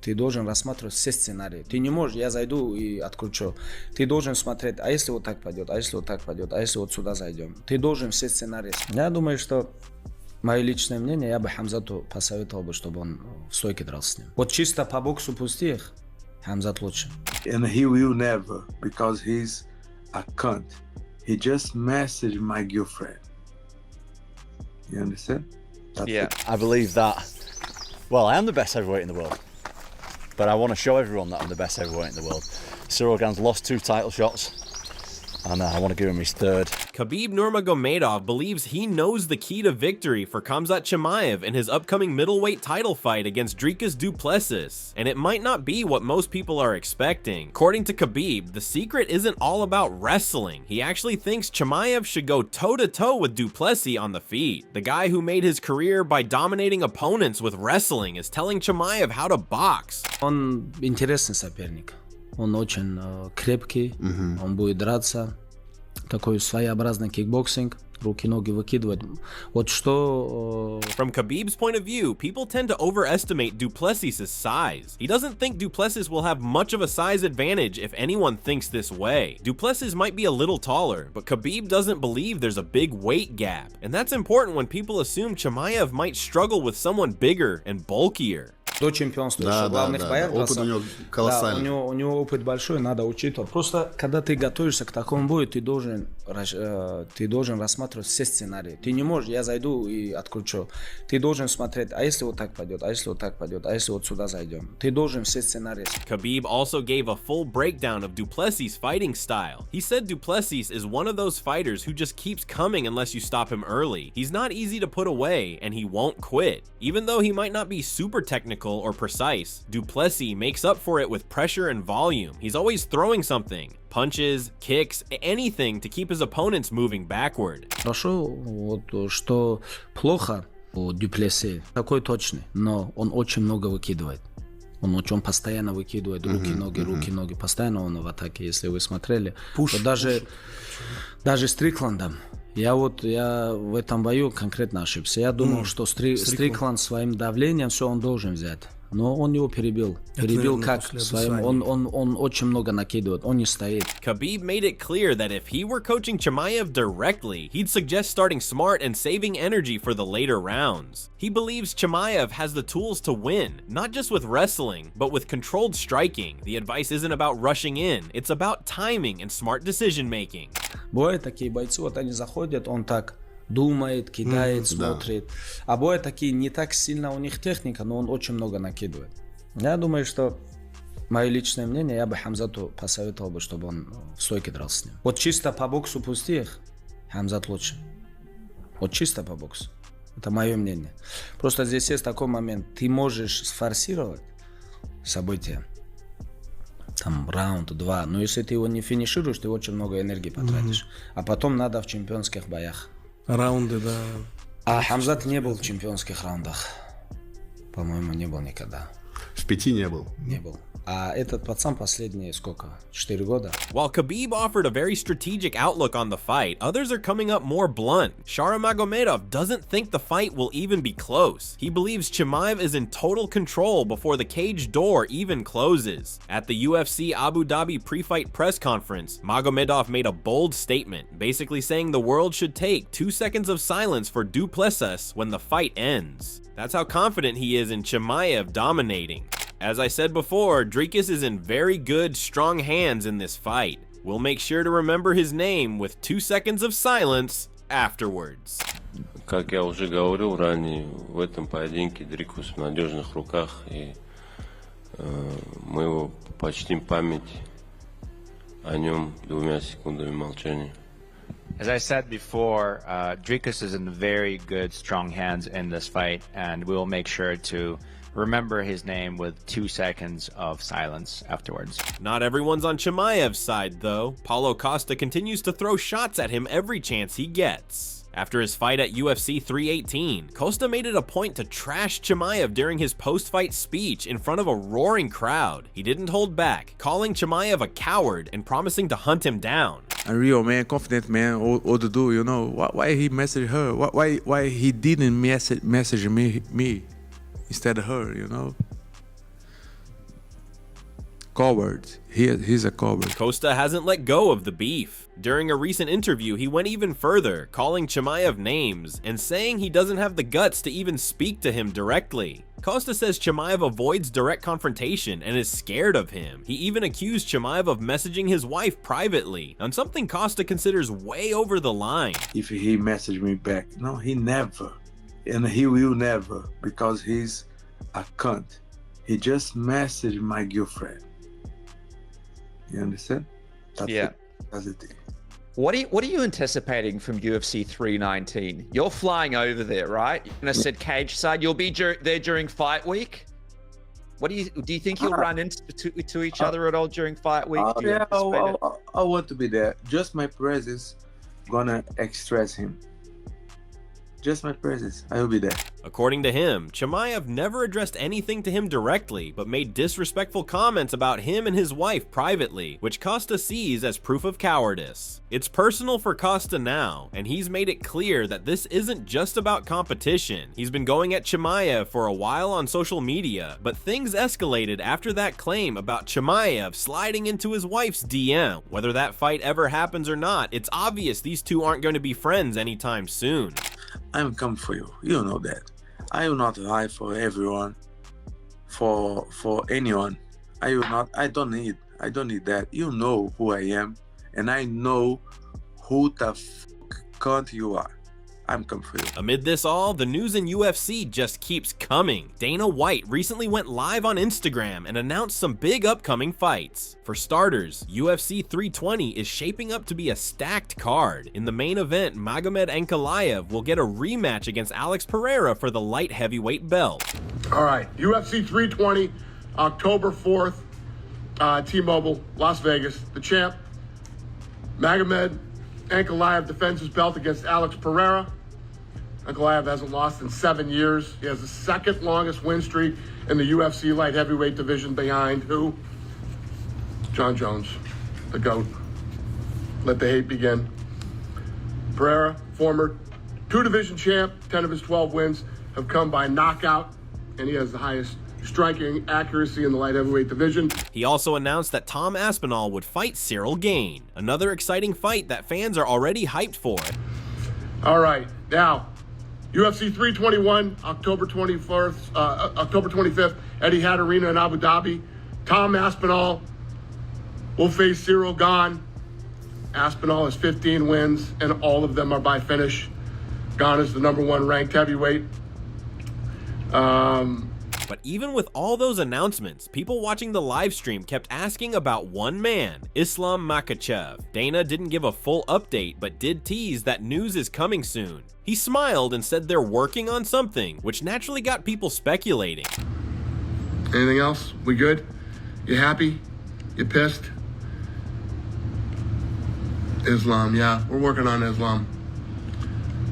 ты должен рассматривать все сценарии. Ты не можешь, я зайду и откручу. Ты должен смотреть, а если вот так пойдет, а если вот так пойдет, а если вот сюда зайдем. Ты должен все сценарии. Я думаю, что мое личное мнение, я бы Хамзату посоветовал бы, чтобы он в стойке дрался с ним. Вот чисто по боксу пустых, Khamzat лучше. And he will never, because he's a cunt. He just messaged my girlfriend. You understand? That's yeah, it. I believe that. Well, I am the best heavyweight in the world, but I want to show everyone that I'm the best heavyweight in the world. Ciryl Gane's lost 2 title shots, and I want to give him his 3rd. Khabib Nurmagomedov believes he knows the key to victory for Khamzat Chimaev in his upcoming middleweight title fight against Dricus du Plessis, and it might not be what most people are expecting. According to Khabib, the secret isn't all about wrestling. He actually thinks Chimaev should go toe-to-toe with du Plessis on the feet. The guy who made his career by dominating opponents with wrestling is telling Chimaev how to box. Он интересный соперник. Он очень крепкий, он будет драться. Такой своеобразный кикбоксинг, руки-ноги выкидывать. Вот что... From Khabib's point of view, people tend to overestimate du Plessis' size. He doesn't think du Plessis will have much of a size advantage if anyone thinks this way. Du Plessis might be a little taller, but Khabib doesn't believe there's a big weight gap. And that's important when people assume Chimaev might struggle with someone bigger and bulkier. До чемпионства еще главных боях. Опыт у него колоссальный. Да, у него опыт большой, надо учитывать. Просто, когда ты готовишься к такому бою, ты должен рассматривать все сценарии. Ты не можешь, я зайду и откручу. Ты должен смотреть, а если вот так пойдет, а если вот так пойдет, а если вот сюда зайдем. Ты должен все сценарии. Khabib also gave a full breakdown of du Plessis' fighting style. He said du Plessis is one of those fighters who just keeps coming unless you stop him early. He's not easy to put away, and he won't quit. Even though he might not be super technical or precise, du Plessis makes up for it with pressure and volume. He's always throwing something. Punches, kicks, anything to keep his opponents moving backward. Хорошо, вот что плохо у Дю Плесси, такой точный, но он очень много выкидывает. Он постоянно выкидывает руки, ноги, постоянно он в атаке, если вы смотрели. Даже Стрикландом. Я в этом бою конкретно ошибся. Я думал, что Стрикланд своим давлением все он должен взять. Но он его перебил. Перебил как своим. Он очень много накидывает. Он не стоит. Khabib made it clear that if he were coaching Chimaev directly, he'd suggest starting smart and saving energy for the later rounds. He believes Chimaev has the tools to win, not just with wrestling, but with controlled striking. The advice isn't about rushing in, it's about timing and smart decision making. Бывают такие бойцы, вот они заходят, он так думает, кидает, смотрит. А бывают такие, не так сильно у них техника, но он очень много накидывает. Я думаю, что мое личное мнение, я бы Хамзату посоветовал бы, чтобы он в стойке дрался с ним. Вот чисто по боксу пустых, Khamzat лучше. Вот чисто по боксу. Это мое мнение. Просто здесь есть такой момент, ты можешь сфорсировать события. Там раунд, 2. Но если ты его не финишируешь, ты очень много энергии потратишь. А потом надо в чемпионских боях. Раунды, да. А Khamzat не был в чемпионских раундах. По-моему, не был никогда. В 5 не был. Не был. А этот пацан последние сколько? 4 года. While Khabib offered a very strategic outlook on the fight, others are coming up more blunt. Ciryl Gane doesn't think the fight will even be close. He believes Chimaev is in total control before the cage door even closes. At the UFC Abu Dhabi pre-fight press conference, Magomedov made a bold statement, basically saying the world should take 2 seconds of silence for du Plessis when the fight ends. That's how confident he is in Chimaev dominating. As I said before, Dricus is in very good, strong hands in this fight. We'll make sure to remember his name with 2 seconds of silence afterwards. Как я уже говорил ранее, в этом поединке Дрикус в надежных руках, и мы его почтим память о нем 2 секундами молчания. As I said before, Dricus is in very good, strong hands in this fight, and we will make sure to remember his name with 2 seconds of silence afterwards. Not everyone's on Chimaev's side, though. Paulo Costa continues to throw shots at him every chance he gets. After his fight at UFC 318, Costa made it a point to trash Chimaev during his post-fight speech in front of a roaring crowd. He didn't hold back, calling Chimaev a coward and promising to hunt him down. A real man, confident man, all to do, you know. Why he messaged her? Why he didn't message me instead of her, you know? coward. He's a coward. Costa hasn't let go of the beef. During a recent interview, he went even further, calling Chimaev names and saying he doesn't have the guts to even speak to him directly. Costa says Chimaev avoids direct confrontation and is scared of him. He even accused Chimaev of messaging his wife privately, on something Costa considers way over the line. If he messaged me back, no, he never. And he will never, because he's a cunt. He just messaged my girlfriend. You understand? That's Yeah. it. That's the thing. What are you anticipating from UFC 319? You're flying over there, right? You're gonna sit cage side. You'll be there during fight week. What do you think you'll run into each other at all during fight week? Do you Yeah, anticipate it? I want to be there. Just my presence gonna stress him. Just my presence, I will be there. According to him, Chimaev never addressed anything to him directly, but made disrespectful comments about him and his wife privately, which Costa sees as proof of cowardice. It's personal for Costa now, and he's made it clear that this isn't just about competition. He's been going at Chimaev for a while on social media, but things escalated after that claim about Chimaev sliding into his wife's DM. Whether that fight ever happens or not, it's obvious these two aren't going to be friends anytime soon. I'm coming for you. You know that. I will not lie for everyone, for anyone. I will not. I don't need that. You know who I am, and I know who the cunt you are. I'm coming for you. Amid this all, the news in UFC just keeps coming. Dana White recently went live on Instagram and announced some big upcoming fights. For starters, UFC 320 is shaping up to be a stacked card. In the main event, Magomed Ankalaev will get a rematch against Alex Pereira for the light heavyweight belt. All right, UFC 320, October 4th, T-Mobile, Las Vegas. The champ, Magomed Ankalaev, defends his belt against Alex Pereira. Ankalaev hasn't lost in 7 years. He has the second longest win streak in the UFC light heavyweight division behind who? John Jones, the GOAT. Let the hate begin. Pereira, former two-division champ, 10 of his 12 wins have come by knockout, and he has the highest striking accuracy in the light heavyweight division. He also announced that Tom Aspinall would fight Ciryl Gane, another exciting fight that fans are already hyped for. All right, now, UFC 321, October 25th, Etihad Arena in Abu Dhabi. Tom Aspinall will face Ciryl Gane. Aspinall has 15 wins, and all of them are by finish. Gane is the #1 ranked heavyweight. But even with all those announcements, people watching the live stream kept asking about one man, Islam Makhachev. Dana didn't give a full update, but did tease that news is coming soon. He smiled and said they're working on something, which naturally got people speculating. Anything else? We good? You happy? You pissed? Islam, yeah, we're working on Islam.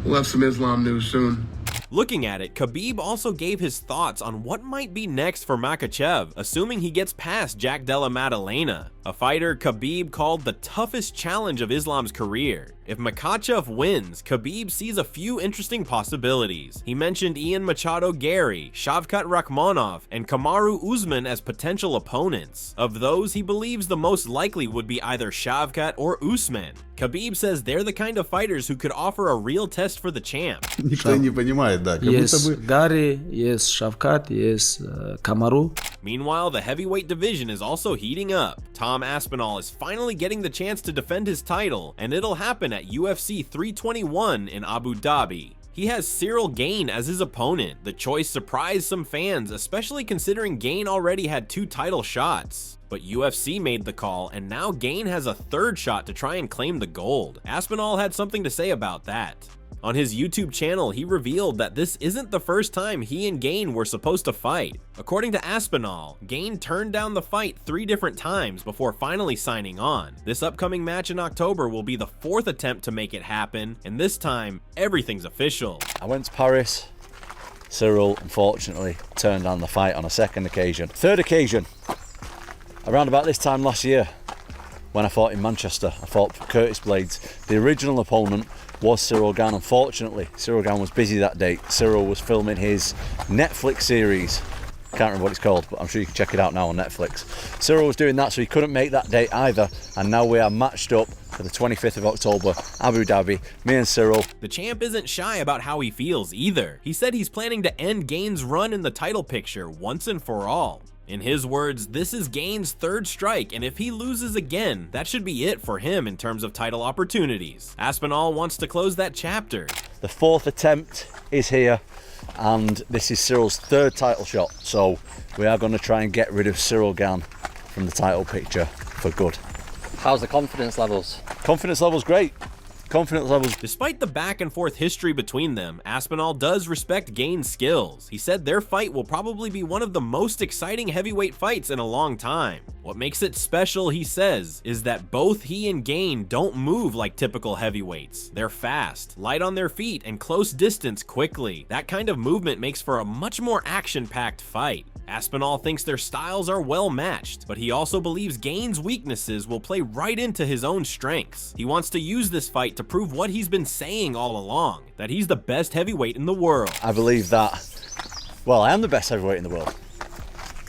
We'll have some Islam news soon. Looking at it, Khabib also gave his thoughts on what might be next for Makhachev, assuming he gets past Jack Della Maddalena, a fighter Khabib called the toughest challenge of Islam's career. If Makhachev wins, Khabib sees a few interesting possibilities. He mentioned Ian Machado Gary, Shavkat Rakhmonov, and Kamaru Usman as potential opponents. Of those, he believes the most likely would be either Shavkat or Usman. Khabib says they're the kind of fighters who could offer a real test for the champ. Никто не понимает, да. Как Yes, будто бы Gary, yes, Shavkat, yes, Kamaru. Meanwhile, the heavyweight division is also heating up. Tom Aspinall is finally getting the chance to defend his title, and it'll happen at UFC 321 in Abu Dhabi. He has Ciryl Gane as his opponent. The choice surprised some fans, especially considering Gane already had 2 title shots. But UFC made the call, and now Gane has a 3rd shot to try and claim the gold. Aspinall had something to say about that. On his YouTube channel, he revealed that this isn't the first time he and Gane were supposed to fight. According to Aspinall, Gane turned down the fight 3 different times before finally signing on. This upcoming match in October will be the 4th attempt to make it happen, and this time, everything's official. I went to Paris. Ciryl, unfortunately, turned down the fight on a 2nd occasion. 3rd occasion, around about this time last year, when I fought in Manchester. I fought Curtis Blades. The original opponent was Ciryl Gane. Unfortunately, Ciryl Gane was busy that day. Ciryl was filming his Netflix series Can't remember what it's called, but I'm sure you can check it out now on Netflix. Ciryl was doing that, so he couldn't make that date either, and now we are matched up for the 25th of October, Abu Dhabi, me and Ciryl. The champ isn't shy about how he feels either. He said he's planning to end Gane's run in the title picture once and for all. In his words, this is Gane's third strike, and if he loses again, that should be it for him in terms of title opportunities. Aspinall wants to close that chapter. The 4th attempt is here, and this is Cyryl's 3rd title shot, so we are going to try and get rid of Ciryl Gane from the title picture for good. How's the confidence levels? Confidence levels great. Confidence levels. Despite the back and forth history between them, Aspinall does respect Gane's skills. He said their fight will probably be one of the most exciting heavyweight fights in a long time. What makes it special, he says, is that both he and Gane don't move like typical heavyweights. They're fast, light on their feet, and close distance quickly. That kind of movement makes for a much more action-packed fight. Aspinall thinks their styles are well matched, but he also believes Gane's weaknesses will play right into his own strengths. He wants to use this fight to prove what he's been saying all along, that he's the best heavyweight in the world. I believe that, well, I am the best heavyweight in the world,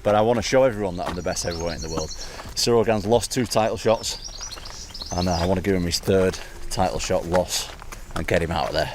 but I want to show everyone that I'm the best heavyweight in the world. Ciryl Gane's lost 2 title shots, and I want to give him his 3rd title shot loss and get him out of there.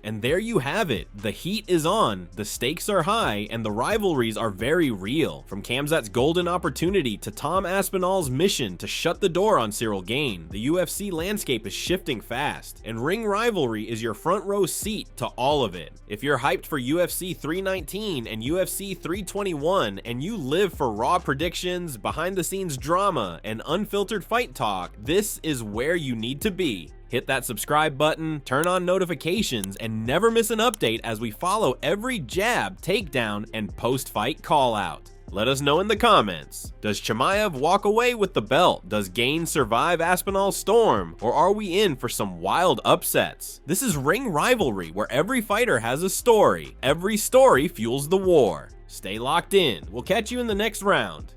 And there you have it. The heat is on, the stakes are high, and the rivalries are very real. From Khamzat's golden opportunity to Tom Aspinall's mission to shut the door on Ciryl Gane, the UFC landscape is shifting fast, and ring rivalry is your front row seat to all of it. If you're hyped for UFC 319 and UFC 321, and you live for raw predictions, behind-the-scenes drama, and unfiltered fight talk, this is where you need to be. Hit that subscribe button, turn on notifications, and never miss an update as we follow every jab, takedown, and post-fight call-out. Let us know in the comments. Does Chimaev walk away with the belt? Does Gane survive Aspinall's storm? Or are we in for some wild upsets? This is Ring Rivalry, where every fighter has a story. Every story fuels the war. Stay locked in. We'll catch you in the next round.